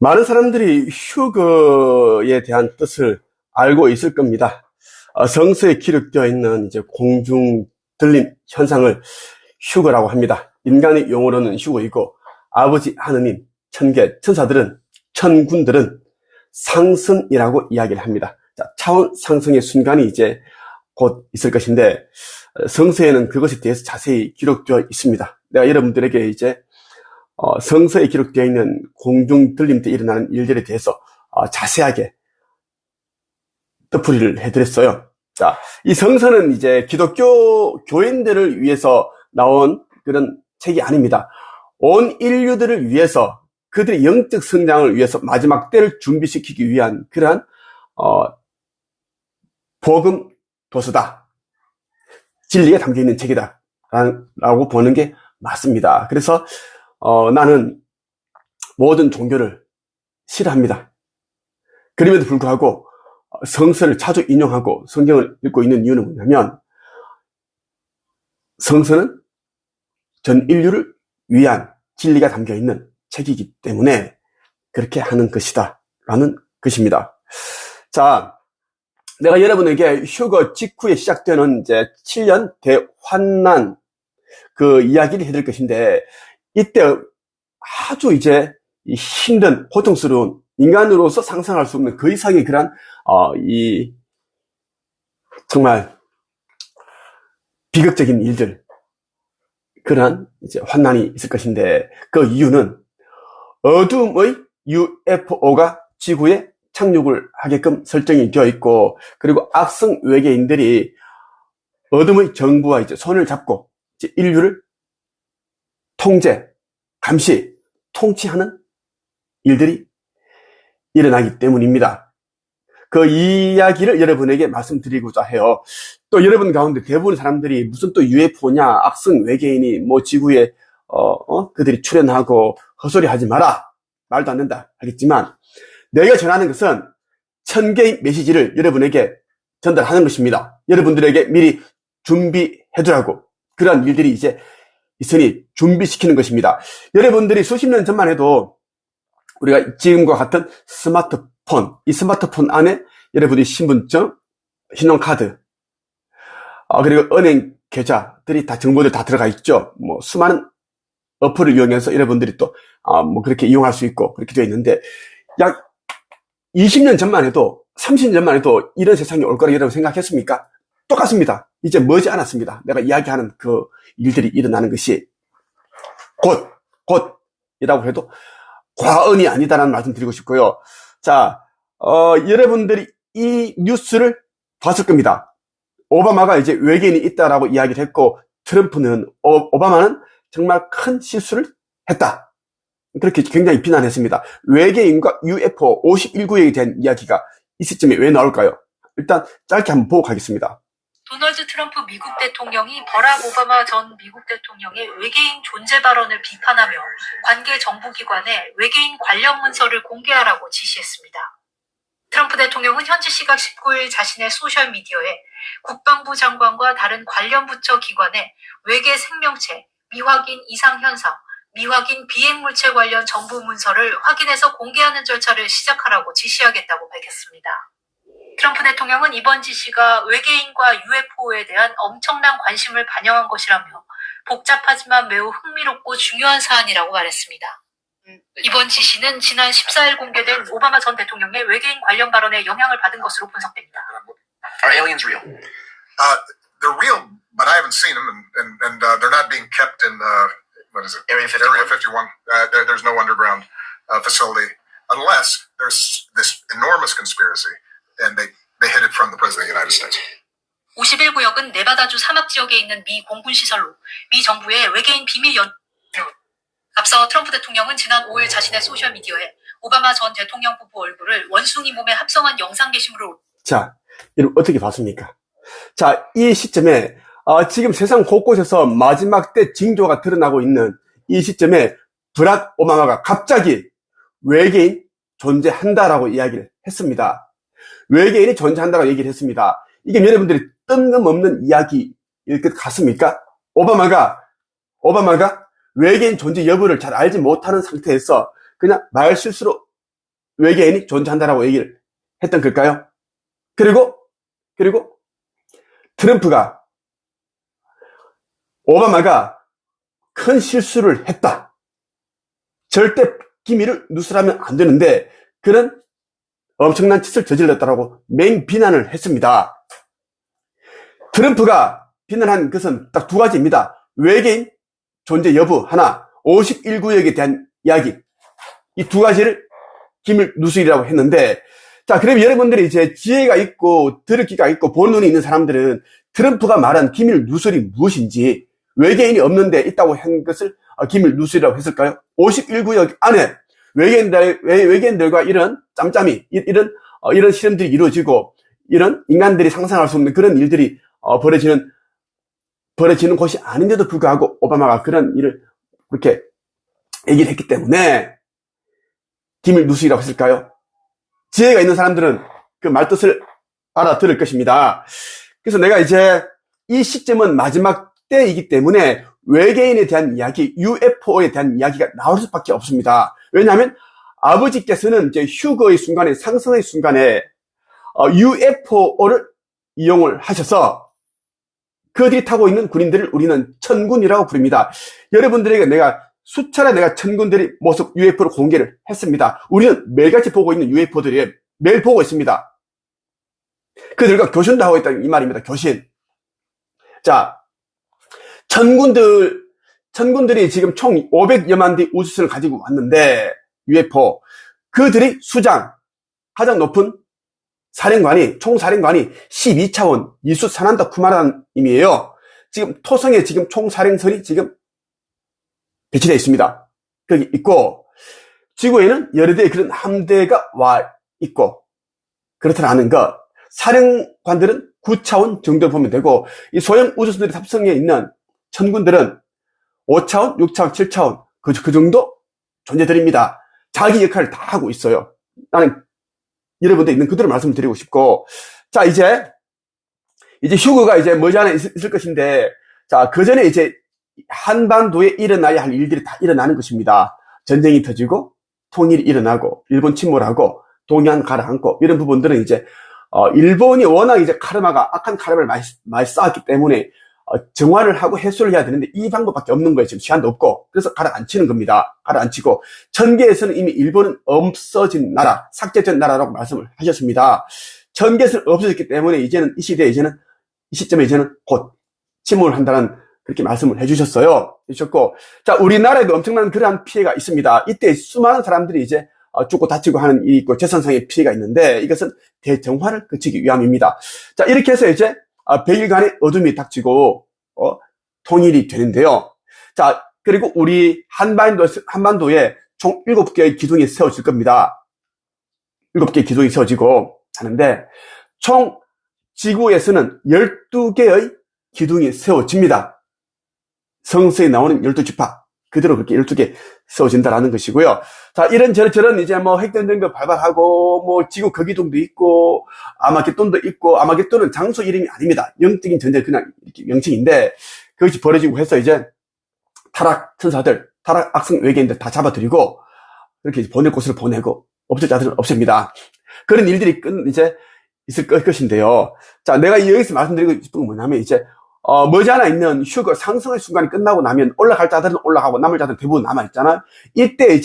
많은 사람들이 휴거에 대한 뜻을 알고 있을 겁니다. 성서에 기록되어 있는 이제 공중 들림 현상을 휴거라고 합니다. 인간의 용어로는 휴거이고, 아버지 하느님, 천계, 천사들은, 천군들은 상승이라고 이야기를 합니다. 자, 차원 상승의 순간이 이제 곧 있을 것인데, 성서에는 그것에 대해서 자세히 기록되어 있습니다. 내가 여러분들에게 이제 성서에 기록되어 있는 공중 들림 때 일어나는 일들에 대해서 자세하게 덧풀이를 해드렸어요. 자, 이 성서는 이제 기독교 교인들을 위해서 나온 그런 책이 아닙니다. 온 인류들을 위해서, 그들의 영적 성장을 위해서 마지막 때를 준비시키기 위한 그러한 복음 도서다, 진리가 담겨있는 책이다 라고 보는 게 맞습니다. 그래서 나는 모든 종교를 싫어합니다. 그럼에도 불구하고 성서를 자주 인용하고 성경을 읽고 있는 이유는 뭐냐면, 성서는 전 인류를 위한 진리가 담겨있는 책이기 때문에 그렇게 하는 것이다 라는 것입니다. 자, 내가 여러분에게 휴거 직후에 시작되는 이제 7년 대환난 그 이야기를 해드릴 것인데, 이때 아주 이제 힘든, 고통스러운, 인간으로서 상상할 수 없는 그 이상의 그런 정말 비극적인 일들, 그런 이제 환난이 있을 것인데, 그 이유는 어둠의 UFO가 지구에 착륙을 하게끔 설정이 되어 있고, 그리고 악성 외계인들이 어둠의 정부와 이제 손을 잡고 이제 인류를 통제, 감시, 통치하는 일들이 일어나기 때문입니다. 그 이야기를 여러분에게 말씀드리고자 해요. 또 여러분 가운데 대부분 사람들이 무슨 또 UFO냐, 악성 외계인이 뭐 지구에 그들이 출현하고 헛소리 하지 마라, 말도 안 된다 하겠지만, 내가 전하는 것은 1000개의 메시지를 여러분에게 전달하는 것입니다. 여러분들에게 미리 준비해두라고, 그러한 일들이 이제 있으니 준비시키는 것입니다. 여러분들이 수십 년 전만 해도 우리가 지금과 같은 스마트폰, 이 스마트폰 안에 여러분의 신분증, 신용카드, 그리고 은행 계좌들이 다, 정보들 다 들어가 있죠. 뭐 수많은 어플을 이용해서 여러분들이 또 뭐 그렇게 이용할 수 있고 그렇게 되어 있는데, 약 20년 전만 해도, 30년 전만 해도 이런 세상이 올 거라고 여러분 생각했습니까? 똑같습니다. 이제 머지 않았습니다. 내가 이야기하는 그 일들이 일어나는 것이 곧이라고 해도 과언이 아니다라는 말씀 드리고 싶고요. 자, 여러분들이 이 뉴스를 봤을 겁니다. 오바마가 이제 외계인이 있다라고 이야기를 했고, 트럼프는, 오바마는 정말 큰 실수를 했다, 그렇게 굉장히 비난했습니다. 외계인과 UFO 51구에 대한 이야기가 이 시점에 왜 나올까요? 일단 짧게 한번 보고 가겠습니다. 도널드 트럼프 미국 대통령이 버락 오바마 전 미국 대통령의 외계인 존재 발언을 비판하며 관계 정부기관에 외계인 관련 문서를 공개하라고 지시했습니다. 트럼프 대통령은 현지 시각 19일 자신의 소셜미디어에 국방부 장관과 다른 관련 부처 기관에 외계 생명체, 미확인 이상 현상, 미확인 비행물체 관련 정부 문서를 확인해서 공개하는 절차를 시작하라고 지시하겠다고 밝혔습니다. 트럼프 대통령은 이번 지시가 외계인과 UFO에 대한 엄청난 관심을 반영한 것이라며 복잡하지만 매우 흥미롭고 중요한 사안이라고 말했습니다. 이번 지시는 지난 14일 공개된 오바마 전 대통령의 외계인 관련 발언에 영향을 받은 것으로 분석됩니다. Are aliens real? They're real, but I haven't seen them, and they're not being kept in what is it? Area 51. Area 51. There's no underground facility unless there's this enormous conspiracy, and they hid it from the President of the United States. 51구역은 네바다주 사막 지역에 있는 미 공군 시설로 미 정부의 외계인 비밀 앞서 트럼프 대통령은 지난 5일 자신의 소셜미디어에 오바마 전 대통령 부부 얼굴을 원숭이 몸에 합성한 영상 게시물을 자, 여러분 어떻게 봤습니까? 자, 이 시점에 지금 세상 곳곳에서 마지막 때 징조가 드러나고 있는 이 시점에 버락 오바마가 갑자기 외계인 존재한다라고 이야기를 했습니다. 외계인이 존재한다고 얘기를 했습니다. 이게 여러분들이 뜬금없는 이야기일 것 같습니까? 오바마가 외계인 존재 여부를 잘 알지 못하는 상태에서 그냥 말실수로 외계인이 존재한다라고 얘기를 했던 걸까요? 그리고 트럼프가, 오바마가 큰 실수를 했다. 절대 기밀을 누설하면 안 되는데 그런 엄청난 짓을 저질렀다라고 맹비난을 했습니다. 트럼프가 비난한 것은 딱 두 가지입니다. 외계인 존재 여부 하나, 51구역에 대한 이야기. 이 두 가지를 기밀 누설이라고 했는데, 자, 그럼 여러분들이 이제 지혜가 있고 들을 귀가 있고 본 눈이 있는 사람들은 트럼프가 말한 기밀 누설이 무엇인지, 외계인이 없는데 있다고 한 것을 기밀 누설이라고 했을까요? 51구역 안에 외계인들과 이런 짬짬이, 이런 실험들이 이루어지고, 이런 인간들이 상상할 수 없는 그런 일들이 벌어지는 곳이 아닌데도 불구하고 오바마가 그런 일을 그렇게 얘기를 했기 때문에 기밀 누설이라고 했을까요? 지혜가 있는 사람들은 그 말뜻을 알아들을 것입니다. 그래서 내가 이제 이 시점은 마지막 때이기 때문에 외계인에 대한 이야기, UFO에 대한 이야기가 나올 수밖에 없습니다. 왜냐하면 아버지께서는 이제 휴거의 순간에, 상승의 순간에 UFO를 이용을 하셔서 그들이 타고 있는 군인들을 우리는 천군이라고 부릅니다. 여러분들에게 내가 수차례 천군들의 모습 UFO를 공개를 했습니다. 우리는 매일같이 보고 있는 UFO들이 매일 보고 있습니다. 그들과 교신도 하고 있다 이 말입니다. 교신. 자, 천군들이 지금 총 500여만 대의 우주선을 가지고 왔는데 UFO, 그들이 수장, 가장 높은 총사령관이 12차원 이수 사난다 쿠마라님이에요. 지금 토성에 지금 총사령선이 지금 배치되어 있습니다. 거기 있고, 지구에는 여러 대의 그런 함대가 와 있고, 그렇다는 것. 사령관들은 9차원 정도 보면 되고, 이 소형 우주선들이 탑승해 있는 천군들은 5차원, 6차원, 7차원, 그 정도 존재들입니다. 자기 역할을 다 하고 있어요. 나는 여러분들 있는 그대로 말씀을 드리고 싶고, 자, 이제 휴거가 이제 머지않아 있을 것인데, 자, 그 전에 이제 한반도에 일어나야 할 일들이 다 일어나는 것입니다. 전쟁이 터지고, 통일이 일어나고, 일본 침몰하고, 동해안 가라앉고, 이런 부분들은 이제, 일본이 워낙 이제 악한 카르마를 많이 쌓았기 때문에, 정화를 하고 해소를 해야 되는데 이 방법밖에 없는 거예요. 지금 시간도 없고. 그래서 가라앉히는 겁니다. 가라앉히고, 천계에서는 이미 일본은 없어진 나라, 삭제된 나라라고 말씀을 하셨습니다. 천계에서는 없어졌기 때문에 이 시점에 이제는 곧 침몰을 한다는 그렇게 말씀을 해주셨어요. 해주셨고, 자, 우리나라에도 엄청난 그러한 피해가 있습니다. 이때 수많은 사람들이 이제 죽고 다치고 하는 일이 있고 재산상의 피해가 있는데 이것은 대정화를 그치기 위함입니다. 자, 이렇게 해서 이제 100일간의 어둠이 닥치고 통일이 되는데요. 자, 그리고 우리 한반도에 총 7개의 기둥이 세워질 겁니다. 7개의 기둥이 세워지고 하는데 총 지구에서는 12개의 기둥이 세워집니다. 성서에 나오는 12지파 그대로 그렇게 12개 세워진다라는 것이고요. 자, 이런저런 이제 뭐 핵전쟁도 발발하고, 뭐 지구 거기둥도 있고, 아마겟돈도 있고, 아마겟돈은 장소 이름이 아닙니다. 영적인 전쟁 그냥 이렇게 명칭인데, 그것이 벌어지고 해서 이제 타락 천사들, 타락 악성 외계인들 다 잡아들이고, 그렇게 보낼 곳을 보내고, 없을 자들은 없습니다. 그런 일들이 이제 있을 것인데요. 자, 내가 여기서 말씀드리고 싶은 건 뭐냐면, 이제, 머지않아 있는 휴거 상승의 순간이 끝나고 나면 올라갈 자들은 올라가고 남을 자들은 대부분 남아있잖아요. 이때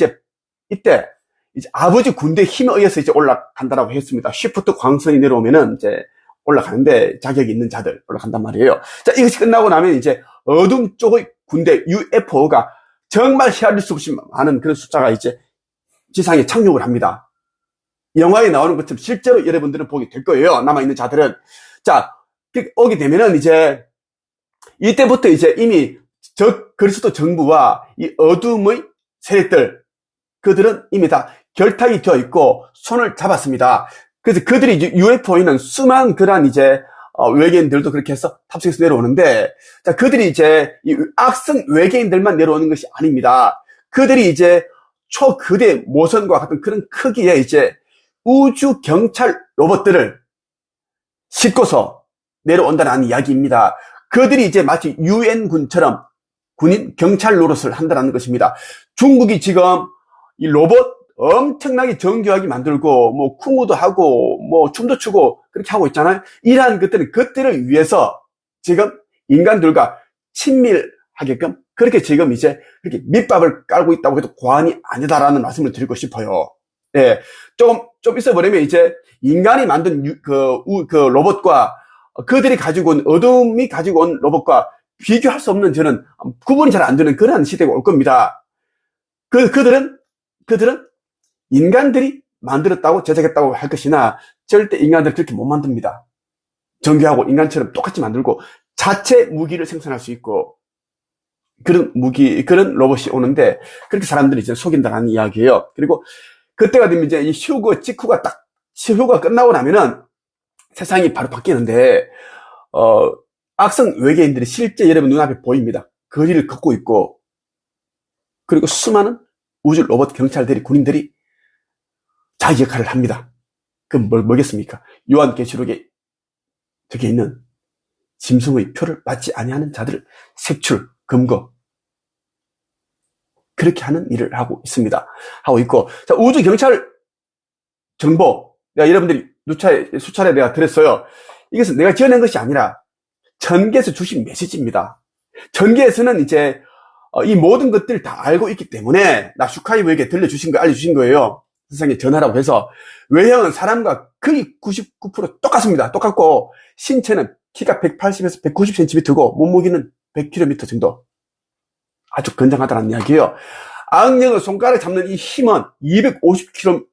아버지 군대의 힘에 의해서 이제 올라간다라고 했습니다. 쉬프트 광선이 내려오면은 이제 올라가는데 자격이 있는 자들 올라간단 말이에요. 자, 이것이 끝나고 나면 이제 어둠 쪽의 군대 UFO가 정말 헤아릴 수 없이 많은 그런 숫자가 이제 지상에 착륙을 합니다. 영화에 나오는 것처럼 실제로 여러분들은 보게 될 거예요. 남아있는 자들은. 자, 오게 되면은 이제 이때부터 이제 이미 그리스도 정부와 이 어둠의 세력들, 그들은 이미 다 결탁이 되어 있고 손을 잡았습니다. 그래서 그들이 이제 UFO에는 수많은 그런 이제 외계인들도 그렇게 해서 탑승해서 내려오는데, 자, 그들이 이제 이 악성 외계인들만 내려오는 것이 아닙니다. 그들이 이제 초거대 모선과 같은 그런 크기의 이제 우주 경찰 로봇들을 싣고서 내려온다는 이야기입니다. 그들이 이제 마치 유엔군처럼 군인 경찰 노릇을 한다는 것입니다. 중국이 지금 이 로봇 엄청나게 정교하게 만들고, 뭐, 쿵우도 하고, 뭐, 춤도 추고, 그렇게 하고 있잖아요. 이러한 것들을 위해서 지금 인간들과 친밀하게끔 그렇게 지금 이제 그렇게 밑밥을 깔고 있다고 해도 과언이 아니다라는 말씀을 드리고 싶어요. 예. 좀 있어버리면 이제 인간이 만든 그 로봇과 그들이 가지고 온, 어둠이 가지고 온 로봇과 비교할 수 없는 저는 구분이 잘 안 되는 그런 시대가 올 겁니다. 그들은 인간들이 만들었다고 제작했다고 할 것이나 절대 인간들 그렇게 못 만듭니다. 정교하고 인간처럼 똑같이 만들고 자체 무기를 생산할 수 있고 그런 로봇이 오는데 그렇게 사람들이 이제 속인다는 이야기예요. 그리고 그때가 되면 이제 이 휴가 끝나고 나면은 세상이 바로 바뀌는데, 악성 외계인들이 실제 여러분 눈앞에 보입니다. 거리를 걷고 있고, 그리고 수많은 우주 로봇 경찰들이, 군인들이 자기 역할을 합니다. 그럼 뭐겠습니까? 요한계시록에 적혀 있는 짐승의 표를 받지 아니하는 자들을 색출, 검거, 그렇게 하는 일을 하고 있습니다. 하고 있고, 자, 우주 경찰 정보, 내가 여러분들이 수차례 내가 드렸어요. 이것은 내가 지어낸 것이 아니라 전계에서 주신 메시지입니다. 전계에서는 이제 이 모든 것들을 다 알고 있기 때문에 나 슈카이브에게 알려주신 거예요. 세상에 전하라고 해서. 외형은 사람과 거의 99% 똑같습니다. 똑같고 신체는 키가 180에서 190cm고 몸무게는 100kg 정도. 아주 건장하다는 이야기예요. 악령의 손가락 잡는 이 힘은 250kg에서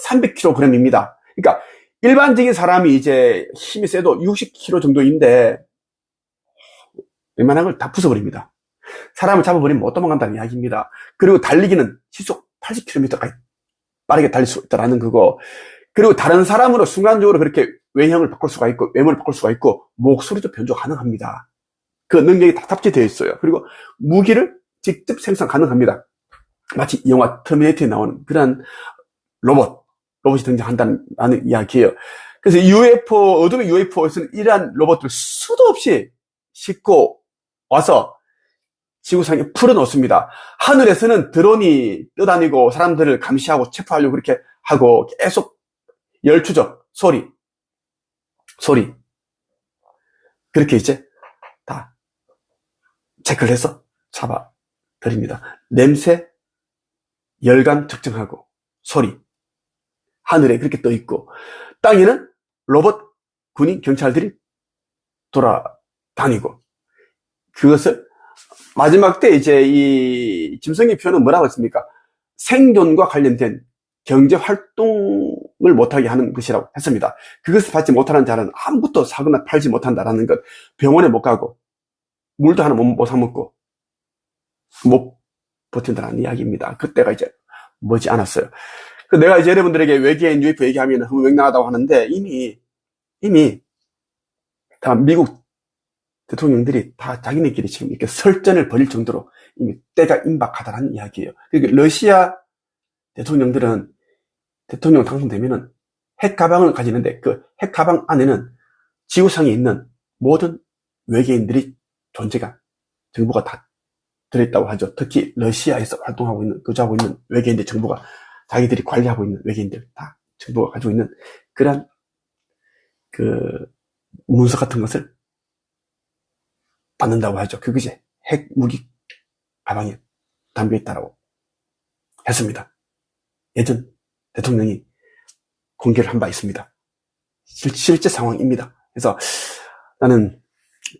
300kg입니다. 그러니까 일반적인 사람이 이제 힘이 세도 60kg 정도인데 웬만한 걸 다 부숴버립니다. 사람을 잡아버리면 못 도망간다는 이야기입니다. 그리고 달리기는 시속 80km까지 빠르게 달릴 수 있다라는 거고, 그리고 다른 사람으로 순간적으로 그렇게 외형을 바꿀 수가 있고 외모를 바꿀 수가 있고 목소리도 변조 가능합니다. 그 능력이 다 탑재되어 있어요. 그리고 무기를 직접 생산 가능합니다. 마치 영화 터미네이터에 나오는 그런 로봇이 등장한다는 이야기예요. 그래서 어둠의 UFO에서는 이러한 로봇들을 수도 없이 싣고 와서 지구상에 풀어놓습니다. 하늘에서는 드론이 떠다니고 사람들을 감시하고 체포하려고 그렇게 하고 계속 열추적, 소리 그렇게 이제 다 체크를 해서 잡아드립니다. 냄새, 열감 측정하고 소리, 하늘에 그렇게 떠 있고 땅에는 로봇, 군인, 경찰들이 돌아다니고, 그것을 마지막 때 이제 이 짐승의 표현은 뭐라고 했습니까? 생존과 관련된 경제 활동을 못하게 하는 것이라고 했습니다. 그것을 받지 못하는 자는 아무것도 사거나 팔지 못한다라는 것, 병원에 못 가고 물도 하나 못 사 먹고 못 버틴다는 이야기입니다. 그때가 이제 머지 않았어요. 내가 이제 여러분들에게 외계인 UFO 얘기하면 흥명나하다고 하는데 이미 다 미국 대통령들이 다 자기네끼리 지금 이렇게 설전을 벌일 정도로 이미 때가 임박하다는 이야기예요. 그리고 러시아 대통령들은 대통령 당선되면은 핵 가방을 가지는데 그 핵 가방 안에는 지구상에 있는 모든 외계인들이 존재가 정보가 다 들어있다고 하죠. 특히 러시아에서 활동하고 있는, 거주하고 있는 외계인들 정보가, 자기들이 관리하고 있는 외계인들 다 정보가 가지고 있는 그런 그 문서 같은 것을 받는다고 하죠. 그것이 핵 무기 가방에 담겨 있다라고 했습니다. 예전 대통령이 공개를 한 바 있습니다. 실제 상황입니다. 그래서 나는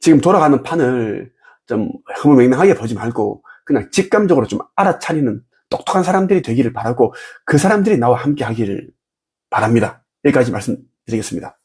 지금 돌아가는 판을 좀 흐물맹랑하게 보지 말고 그냥 직감적으로 좀 알아차리는 똑똑한 사람들이 되기를 바라고 그 사람들이 나와 함께 하기를 바랍니다. 여기까지 말씀드리겠습니다.